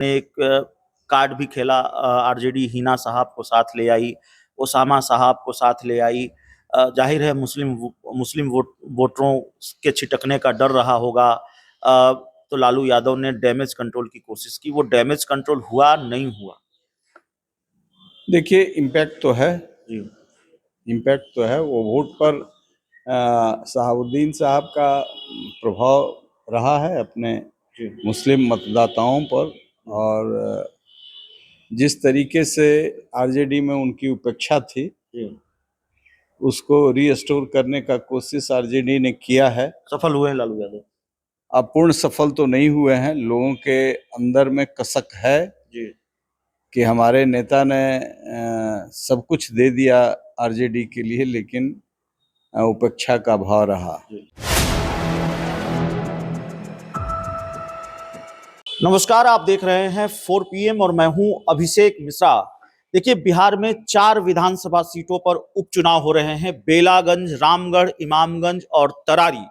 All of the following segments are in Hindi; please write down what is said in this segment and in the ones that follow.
एक कार्ड भी खेला, आरजेडी हिना साहब को साथ ले आई, ओसामा साहब को साथ ले आई। जाहिर है मुस्लिम वोटरों के छिटकने का डर रहा होगा। तो लालू यादव ने डैमेज कंट्रोल की कोशिश की। वो डैमेज कंट्रोल हुआ नहीं हुआ? देखिए, इम्पैक्ट तो है जी। इम्पैक्ट तो है। वो वोट पर शहाबुद्दीन साहब का प्रभाव रहा है अपने मुस्लिम मतदाताओं पर, और जिस तरीके से आरजेडी में उनकी उपेक्षा थी उसको रीस्टोर करने का कोशिश आरजेडी ने किया है। सफल हुए हैं लालू यादव? अपूर्ण सफल तो नहीं हुए हैं। लोगों के अंदर में कसक है जी। कि हमारे नेता ने सब कुछ दे दिया आरजेडी के लिए, लेकिन उपेक्षा का भाव रहा। नमस्कार, आप देख रहे हैं 4 PM और मैं हूं अभिषेक मिश्रा। देखिए, बिहार में 4 विधानसभा सीटों पर उपचुनाव हो रहे हैं। बेलागंज, रामगढ़, इमामगंज और तरारी।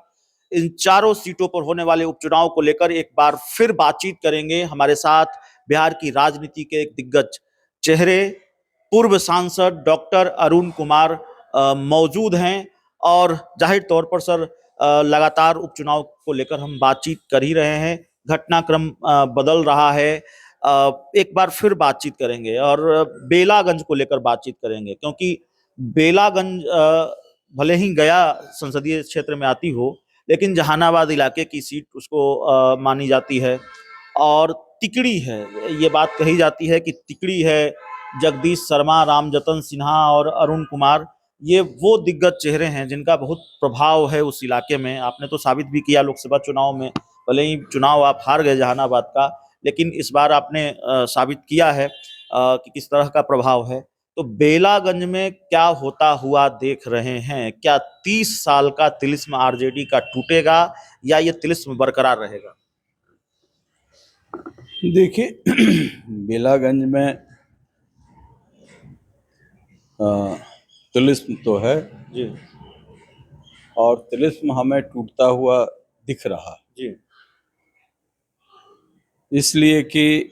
इन चारों सीटों पर होने वाले उपचुनाव को लेकर एक बार फिर बातचीत करेंगे। हमारे साथ बिहार की राजनीति के एक दिग्गज चेहरे, पूर्व सांसद डॉक्टर अरुण कुमार मौजूद हैं। और जाहिर तौर पर सर, लगातार उपचुनाव को लेकर हम बातचीत कर ही रहे हैं। घटनाक्रम बदल रहा है। एक बार फिर बातचीत करेंगे और बेलागंज को लेकर बातचीत करेंगे, क्योंकि बेलागंज भले ही गया संसदीय क्षेत्र में आती हो, लेकिन जहानाबाद इलाके की सीट उसको मानी जाती है। और तिकड़ी है, ये बात कही जाती है कि तिकड़ी है। जगदीश शर्मा, रामजतन सिन्हा और अरुण कुमार, ये वो दिग्गज चेहरे हैं जिनका बहुत प्रभाव है उस इलाके में। आपने तो साबित भी किया लोकसभा चुनाव में। भले ही चुनाव आप हार गए जहानाबाद का, लेकिन इस बार आपने साबित किया है कि किस तरह का प्रभाव है। तो बेलागंज में क्या होता हुआ देख रहे हैं? क्या 30 साल का तिलिस्म आरजेडी का टूटेगा या ये तिलिस्म बरकरार रहेगा? देखिए, बेलागंज में तिलिस्म तो है जी। और तिलिस्म हमें टूटता हुआ दिख रहा जी। इसलिए कि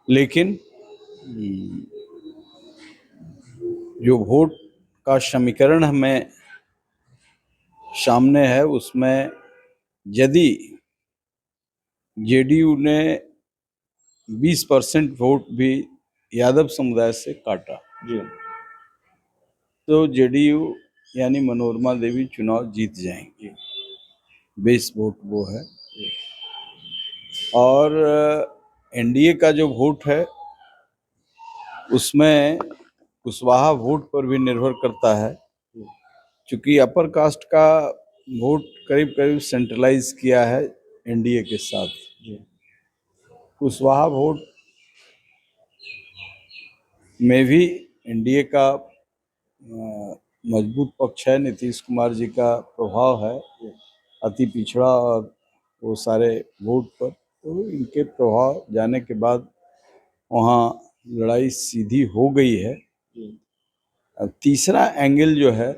लेकिन जो वोट का समीकरण हमें सामने है, उसमें यदि जेडीयू ने 20% वोट भी यादव समुदाय से काटा जी। तो जेडीयू यानी मनोरमा देवी चुनाव जीत जाएंगी। 20 वोट वो है। और एनडीए का जो वोट है उसमें कुशवाहा वोट पर भी निर्भर करता है, क्योंकि अपर कास्ट का वोट करीब करीब सेंट्रलाइज किया है एनडीए के साथ। कुशवाहा वोट में भी एनडीए का मजबूत पक्ष है। नीतीश कुमार जी का प्रभाव है अति पिछड़ा और वो सारे वोट पर, तो इनके प्रभाव जाने के बाद वहाँ लड़ाई सीधी हो गई है। अब तीसरा एंगल जो है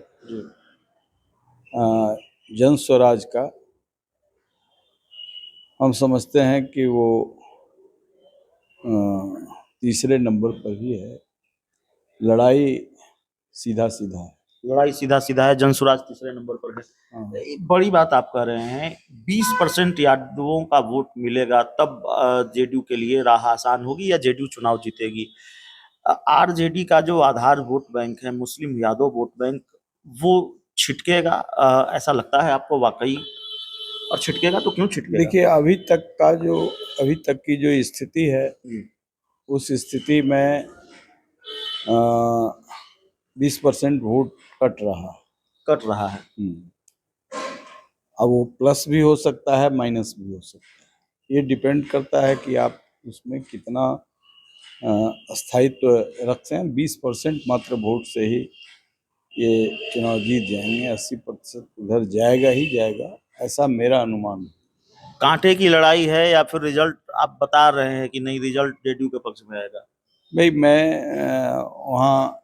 जन स्वराज का, हम समझते हैं कि वो तीसरे नंबर पर ही है। लड़ाई सीधा सीधा है। लड़ाई सीधा सीधा है, जनसुराज तीसरे नंबर पर है। एक बड़ी बात आप कह रहे हैं, 20% यादवों का वोट मिलेगा तब जेडीयू के लिए राह आसान होगी या जेडीयू चुनाव जीतेगी? आरजेडी का जो आधार वोट बैंक है, मुस्लिम यादव वोट बैंक, वो छिटकेगा ऐसा लगता है आपको वाकई? और छिटकेगा तो क्यों छिटकेगा? देखिए, अभी तक की जो स्थिति है, उस स्थिति में 20% वोट कट रहा है। अब वो प्लस भी हो सकता है, माइनस भी हो सकता है। ये डिपेंड करता है कि आप उसमें कितना स्थायित्व रखते हैं। 20% मात्र वोट से ही ये चुनाव जीत जाएंगे। 80% उधर जाएगा ही जाएगा, ऐसा मेरा अनुमान है। कांटे की लड़ाई है या फिर रिजल्ट आप बता रहे हैं कि नहीं, रिजल्ट जेडीयू के पक्ष में आएगा? भाई, मैं वहाँ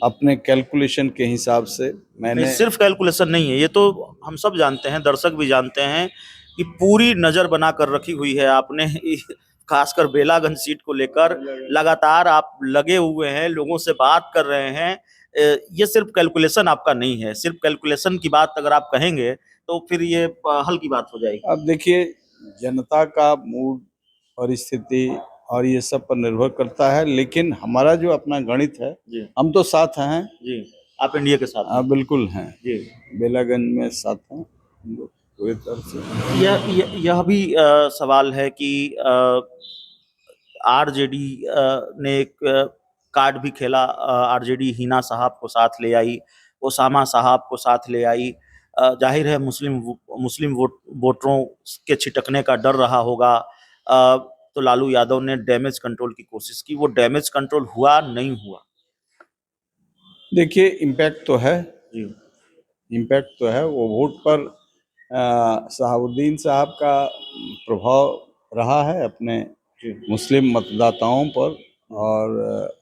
अपने कैलकुलेशन के हिसाब से मैंने सिर्फ कैलकुलेशन नहीं है, ये तो हम सब जानते हैं, दर्शक भी जानते हैं कि पूरी नजर बना कर रखी हुई है आपने खासकर बेलागंज सीट को लेकर लगातार आप लगे हुए हैं, लोगों से बात कर रहे हैं। ये सिर्फ कैलकुलेशन आपका नहीं है, सिर्फ कैलकुलेशन की बात अगर आप कहेंगे तो फिर ये हल की बात हो जाएगी। अब देखिए, जनता का मूड, परिस्थिति और ये सब पर निर्भर करता है, लेकिन हमारा जो अपना गणित है, जी हम तो साथ हैं। जी, आप एनडीए के साथ हैं। बिल्कुल हैं। जी, बेलागंज में साथ हैं हम लोग पूरी तरह से। यह भी सवाल है कि आरजेडी ने एक कार्ड भी खेला। आरजेडी हिना साहब को साथ ले आई, ओसामा साहब को साथ ले आई। जाहिर है मुस्लिम वोटरों के छिटकने का डर रहा होगा। तो लालू यादव ने डैमेज कंट्रोल की कोशिश की, वो डैमेज कंट्रोल हुआ नहीं हुआ? देखिए, इम्पैक्ट तो है, जी इम्पैक्ट तो है। वो वोट पर शहाबुद्दीन साहब का प्रभाव रहा है अपने जी मुस्लिम मतदाताओं पर। और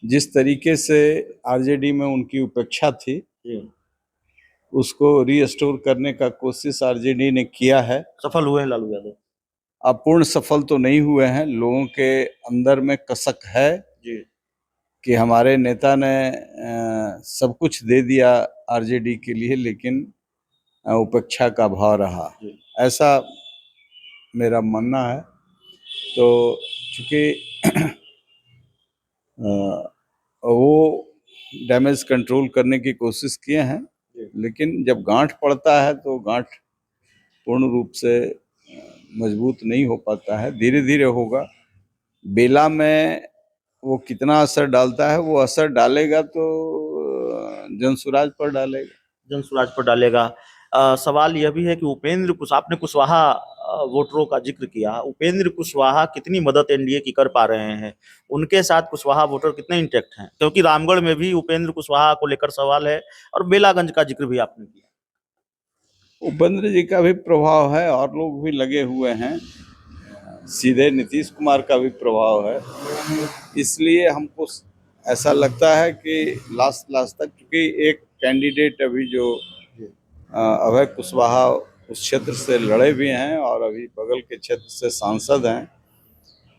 जिस तरीके से आरजेडी में उनकी उपेक्षा थी, जी, उसको रीस्टोर करने का कोशिश आरजेडी ने किया है। सफल हुए हैं लालू यादव? अपूर्ण सफल तो नहीं हुए हैं। लोगों के अंदर में कसक है जी कि हमारे नेता ने सब कुछ दे दिया आरजेडी के लिए, लेकिन उपेक्षा का भाव रहा, जी ऐसा मेरा मानना है। तो चूंकि वो डैमेज कंट्रोल करने की कोशिश किए हैं, लेकिन जब गांठ पड़ता है तो गांठ पूर्ण रूप से मजबूत नहीं हो पाता है, धीरे धीरे होगा। बेला में वो कितना असर डालता है, वो असर डालेगा तो जनसुराज पर डालेगा। जनसुराज पर डालेगा। सवाल यह भी है कि आपने कुशवाहा वोटरों का जिक्र किया, उपेंद्र कुशवाहा कितनी मदद एनडीए की कर पा रहे हैं? उनके साथ कुशवाहा वोटर कितने इंटेक्ट हैं? क्योंकि रामगढ़ में भी उपेंद्र कुशवाहा को लेकर सवाल है और बेलागंज का जिक्र भी आपने किया। उपेंद्र जी का भी प्रभाव है और लोग भी लगे हुए हैं, सीधे नीतीश कुमार का भी प्रभाव है। इसलिए हमको ऐसा लगता है कि लास्ट तक, क्योंकि एक कैंडिडेट अभी जो अभय कुशवाहा उस क्षेत्र से लड़े भी हैं और अभी बगल के क्षेत्र से सांसद हैं,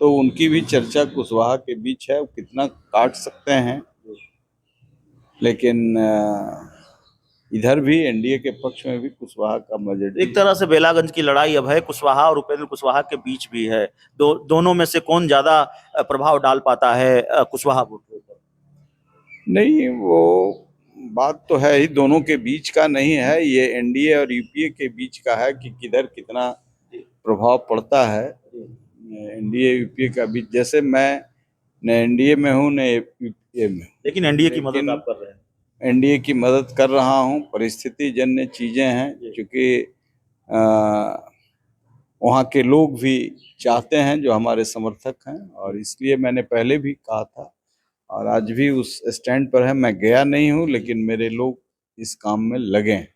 तो उनकी भी चर्चा कुशवाहा के बीच है। वो कितना काट सकते हैं, लेकिन इधर भी एनडीए के पक्ष में भी कुशवाहा का मेजॉरिटी। एक तरह से बेलागंज की लड़ाई अब है कुशवाहा और उपेंद्र कुशवाहा के बीच भी है। दोनों में से कौन ज्यादा प्रभाव डाल पाता है कुशवाहा वोटरों पर? नहीं, वो बात तो है ही, दोनों के बीच का नहीं है, ये एनडीए और यूपीए के बीच का है कि किधर कितना प्रभाव पड़ता है एनडीए यूपीए का बीच। जैसे मैं न एनडीए में हूँ न यूपीए में हूँ, लेकिन एनडीए की मदद आप कर रहे हैं। एनडीए की मदद कर रहा हूँ। परिस्थिति जन्य चीजें हैं, क्योंकि वहाँ के लोग भी चाहते हैं, जो हमारे समर्थक हैं, और इसलिए मैंने पहले भी कहा था और आज भी उस स्टैंड पर है। मैं गया नहीं हूँ, लेकिन मेरे लोग इस काम में लगे हैं।